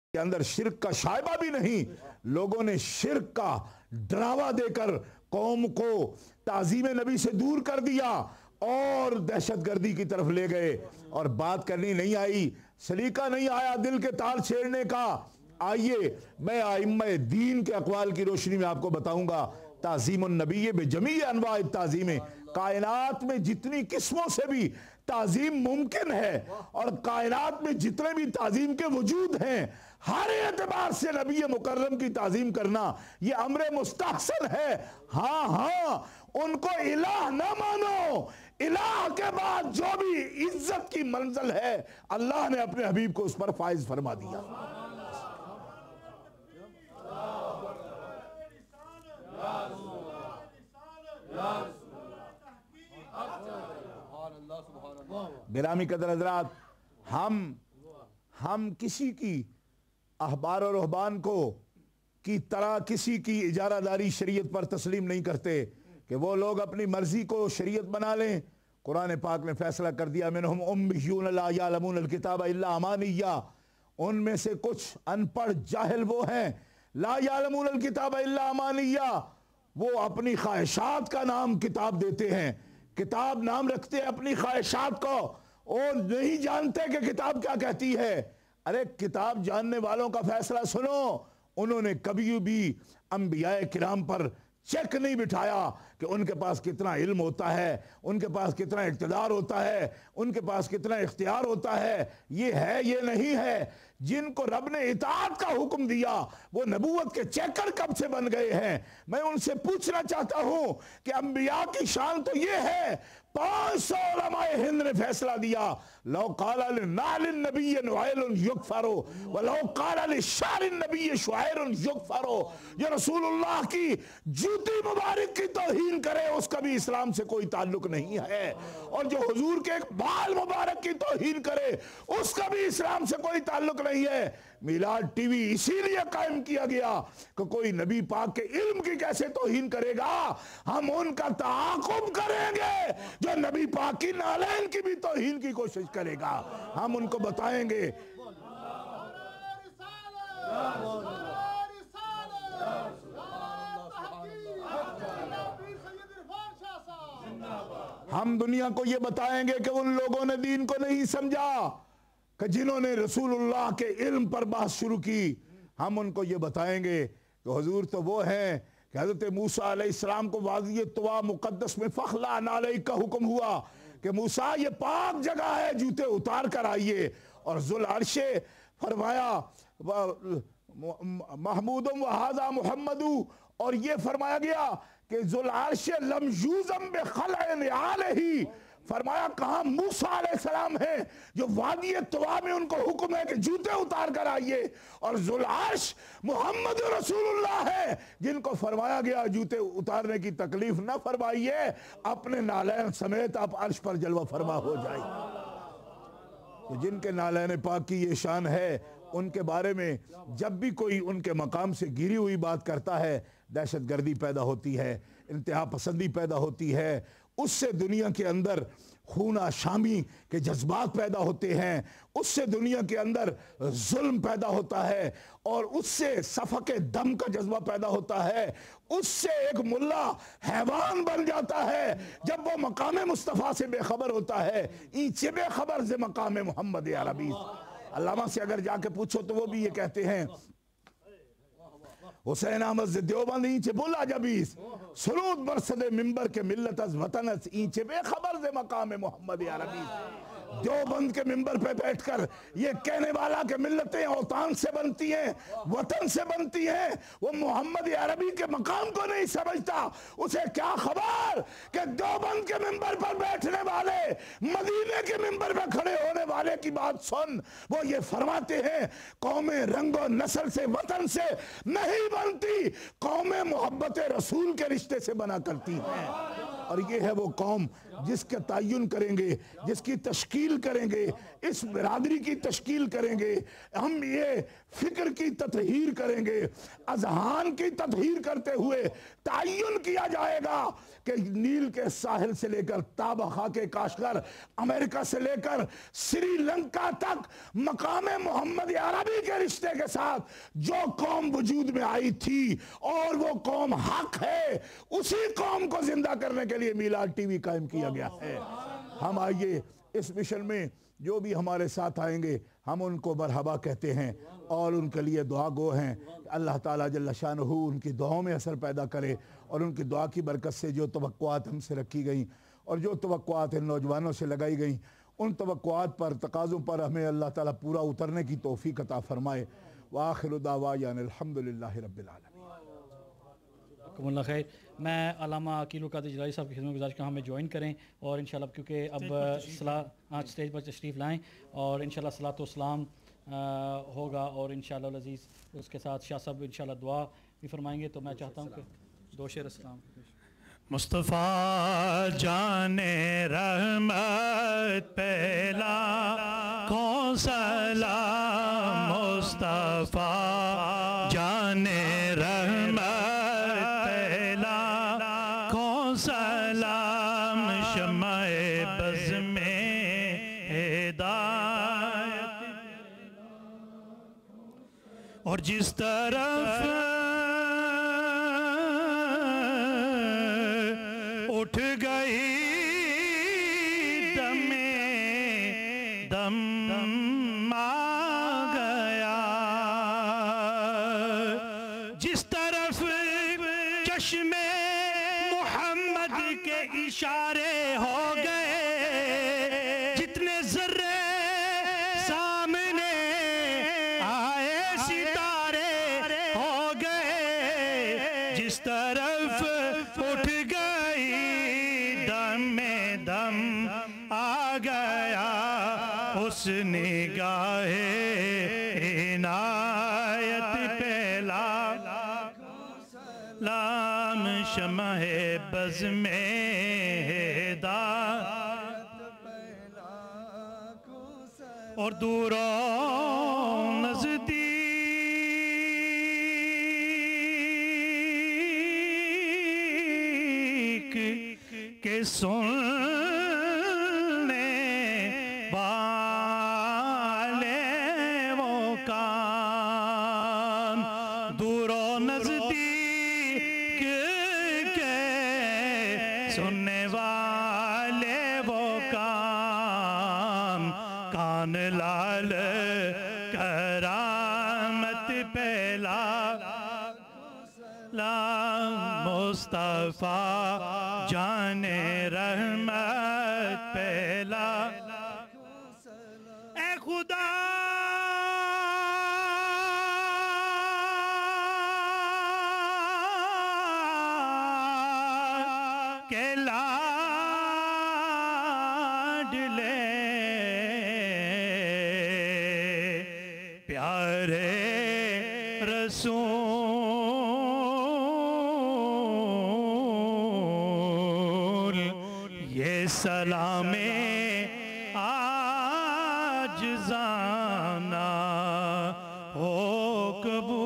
के अंदर शिर्क का शायबा भी नहीं। लोगों ने शिर्क का डरावा देकर कौम को ताज़ीम नबी से दूर कर दिया और दहशतगर्दी की तरफ ले गए। और बात करनी नहीं आई, सलीका नहीं आया दिल के तार छेड़ने का। आइए मैं आइम्मे दीन के अक़वाल की रोशनी में आपको बताऊंगा ताज़ीमुन नबी बेजमी अनवा ताज़ीम। कायनात में जितनी किस्मों से भी ताज़ीम मुमकिन है और कायनात में जितने भी ताज़ीम के वजूद हैं, हर एतबार से नबी मुकर्रम की ताज़ीम करना ये अम्र मुस्तहसन है। हाँ हाँ, उनको इलाह ना मानो, इलाह के बाद जो भी इज्जत की मंजिल है अल्लाह ने अपने हबीब को उस पर फाइज फरमा दिया। गिरामी कदर हज़रात, हम किसी की अहबार और रुहबान को की तरह किसी की इजारादारी शरीयत पर तस्लीम नहीं करते कि वो लोग अपनी मर्जी को शरीयत बना लें। कुरान पाक ने फैसला कर दिया मिनहुम उम्मियून ला यालमूनल किताब इल्ला अमानिया, उनमें से कुछ अनपढ़ जाहिल वो हैं, ला यालमूनल किताब इल्ला अमानिया, वो अपनी ख्वाहिशात का नाम किताब देते हैं, किताब नाम रखते हैं अपनी ख्वाहिशात को, और नहीं जानते कि किताब क्या कहती है। अरे किताब जानने वालों का फैसला सुनो, उन्होंने कभी भी अंबियाए किराम पर चेक नहीं बिठाया कि उनके पास कितना इल्म होता है, उनके पास कितना इक़्तिदार होता है, उनके पास कितना इख्तियार होता है, ये है ये नहीं है। जिनको रब ने इताअत का हुक्म दिया वो नबूवत के चेकर कब से बन गए हैं। मैं उनसे पूछना चाहता हूं कि अंबिया की शान तो ये है, 500 उलमाए हिंद ने फैसला दिया लौ क़ाला लिनालिन नबिय्यन वाइलुन युगफरो व लौ क़ाला लिशारिन नबिय्य शुआयरुन युगफरो। ये रसूलुल्लाह की जूती मुबारक की तौहीन करे उसका भी इस्लाम से कोई ताल्लुक नहीं है, और जो हुजूर के एक बाल मुबारक की तौहीन करे उसका भी इस्लाम से कोई ताल्लुक नहीं है। मिलाद टीवी इसीलिए कायम किया गया कि कोई नबी पाक के इल्म की कैसे तौहीन करेगा, हम उनका ताक़ुब करेंगे जो नबी पाक की नालैन की भी तौहीन की कोशिश करेगा। हम उनको बताएंगे हम दुनिया को ये बताएंगे कि उन लोगों ने दीन को नहीं समझा कि जिन्होंने रसूलुल्लाह के इल्म पर बात शुरू की। हम उनको ये बताएंगे कि हुजूर तो वो हैं कि हज़रत मूसा अलैहिस्सलाम को वादी तवा मुक़द्दस में फ़ख्ला नालैक का हुक्म हुआ कि मूसा ये पाक जगह है, जूते उतार कर आइए। और ज़ुल अर्शे फरमाया महमूदुम व हाज़ा मुहम्मदू, और ये फरमाया गया कि ज़ुल अर्शे लम यूज़म बिख़लअन आलही, फरमाया कहा मूसा अलैहिस्सलाम है जो वादी तवा में उनको हुक्म है कि जूते उतार कर आइए, और ज़ुल अर्श मुहम्मद रसूलुल्लाह है जिनको फरमाया गया जूते उतारने की तकलीफ न फरमाइए, अपने नालैन समेत आप अर्श पर जलवा फरमा हो जाए। तो जिनके नालैन पाक की ये शान है उनके बारे में जब भी कोई उनके मकाम से गिरी हुई बात करता है दहशत गर्दी पैदा होती है, इंतहा पसंदी पैदा होती है, उससे दुनिया के अंदर खूना शामी के जज्बात पैदा होते हैं, उससे दुनिया के अंदर जुल्म पैदा होता है, और उससे सफ़क़े दम का जज्बा पैदा होता है, उससे एक मुल्ला हैवान बन जाता है जब वो मकाम मुस्तफ़ा से बेखबर होता है। ईचे बेखबर से मकाम मोहम्मद अरबी। अल्लामा से अगर जाके पूछो तो वो भी ये कहते हैं, हुसैन अहमद देवबंद ईंचे बोला जबीस सरूद बरसदे मिंबर के मिल्लत अज वतन ईंचे बेखबर से मकाम मोहम्मद अरबी। देवबंद के मिंबर पे बैठकर ये कहने वाला कि मिल्लतें औतान से बनती हैं, वतन से बनती हैं, वो मोहम्मद अरबी के मकाम को नहीं समझता। उसे क्या खबर कि देवबंद के मिंबर पर बैठने वाले मदीने के मिंबर पर खड़े होने वाले की बात सुन। वो ये फरमाते हैं कौमें रंगो नस्ल से वतन से नहीं बनती, कौमें मोहब्बत रसूल के रिश्ते से बना करती हैं। और ये है वो कौम जिसका तयन करेंगे, जिसकी तश्कील करेंगे, इस बिरादरी की तश्कील करेंगे। हम ये फिक्र की ततहीर करेंगे, अजहान की ततहीर करते हुए तयन किया जाएगा कि नील के साहिल से लेकर ताबखा के काशगर, अमेरिका से लेकर श्रीलंका तक मकाम मोहम्मद अरबी के रिश्ते के साथ जो कौम वजूद में आई थी और वो कौम हक है, उसी कौम को जिंदा करने के लिए मीलाद टीवी कायम किया गया है। हम आइए इस मिशन में जो भी हमारे साथ आएंगे हम उनको मरहबा कहते हैं और उनके लिए दुआ गो हैं। अल्लाह ताला जल्ल शानहू उनकी दुआओं में असर पैदा करे और उनकी दुआ की बरकत से जो तवक्कुआत हमसे रखी गई और जो तवक्कुआत इन नौजवानों से लगाई गई, उन तवक्कुआत पर, तकाज़ों पर हमें अल्लाह ताला पूरा उतरने की तौफीक अता फरमाए। व आखिरु दावाना अल्हम्दुलिल्लाहि रब्बिल आलमीन। खैर, मैं अल्लामा अकील कादिर जिलानी साहब की खिदमत में गुजारिश का हमें ज्वाइन करें और इंशाल्लाह क्योंकि अब सलाह स्टेज पर तशरीफ़ लाएँ और इंशाल्लाह सलातो सलाम होगा और इंशाल्लाह अज़ीज़ उसके साथ शाह साहब इंशाल्लाह दुआ भी फरमाएंगे। तो मैं चाहता हूँ कि दो शेर सलाम। मुस्तफ़ा जाने रहमत पहला कौन सलाम, मुस्तफ़ा जाने रहमत पहला कौन सलाम, शमाए बज़ में हिदायत और जिस तरफ उठ गई दम आ गया, जिस तरफ चश्मे मोहम्मद के इशारे हो गए, जितने जर्रे सामने आए सितारे हो गए, जिस तरफ उठ दम आ गया, उस निगाहे इनायत पहला लाम, शमाए बज़ में हिदायत और दूरों नज़दीक के सुनने वाले वो कान, दूरों नजदीक के सुनने वाले वो कान, कान लाल करामत पहला मुस्तफ़ा जाने रहमत पहला, ए खुदा के लाडले प्यारे रसूल, ये सलामे आज जाना हो कबूल।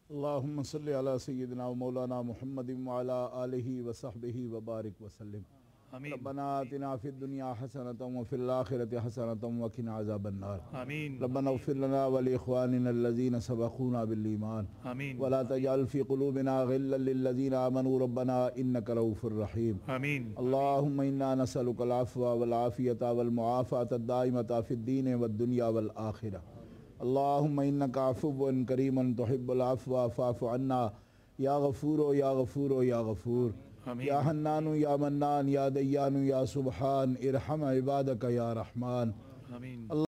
अल्लाहुम्मा सल्ली अला सय्यिदिना व मौलाना मुहम्मदिन व अला आलिहि व सहबिहि व बारिक व सल्लिम। रब्बना आतिना फिद दुनिया हसनतम व फिल आखिरति हसनतम व क़िना अज़ाबन नार। आमीन। रब्बना इग़फिर लना व लिइख़वानिना अल्लज़ीना सबक़ूना बिल ईमान। आमीन। व ला तजअल फ़ी क़ुलूबिना ग़िल्लन लिल्लज़ीना आमनू रब्बना इन्नका रऊफ़ुर रहीम। आमीन। अल्लाहुम्मा इन्ना नसअलुकल अफ़्व वल आफ़ियता वल मुआफ़ाता दाइमता फ़िद दीन वद दुनिया वल आखिरह। अल्लाहुम्मा इन्नका अफ़ुव्वुन करीमुन तुहिब्बुल अफ़्व फ़अफ़ु अन्ना या गफ़ूर या गफ़ूर या गफ़ूर। या हन्नानु या मन्नान या दय्यानु या सुब्हान इरहम इबादक या रहमान।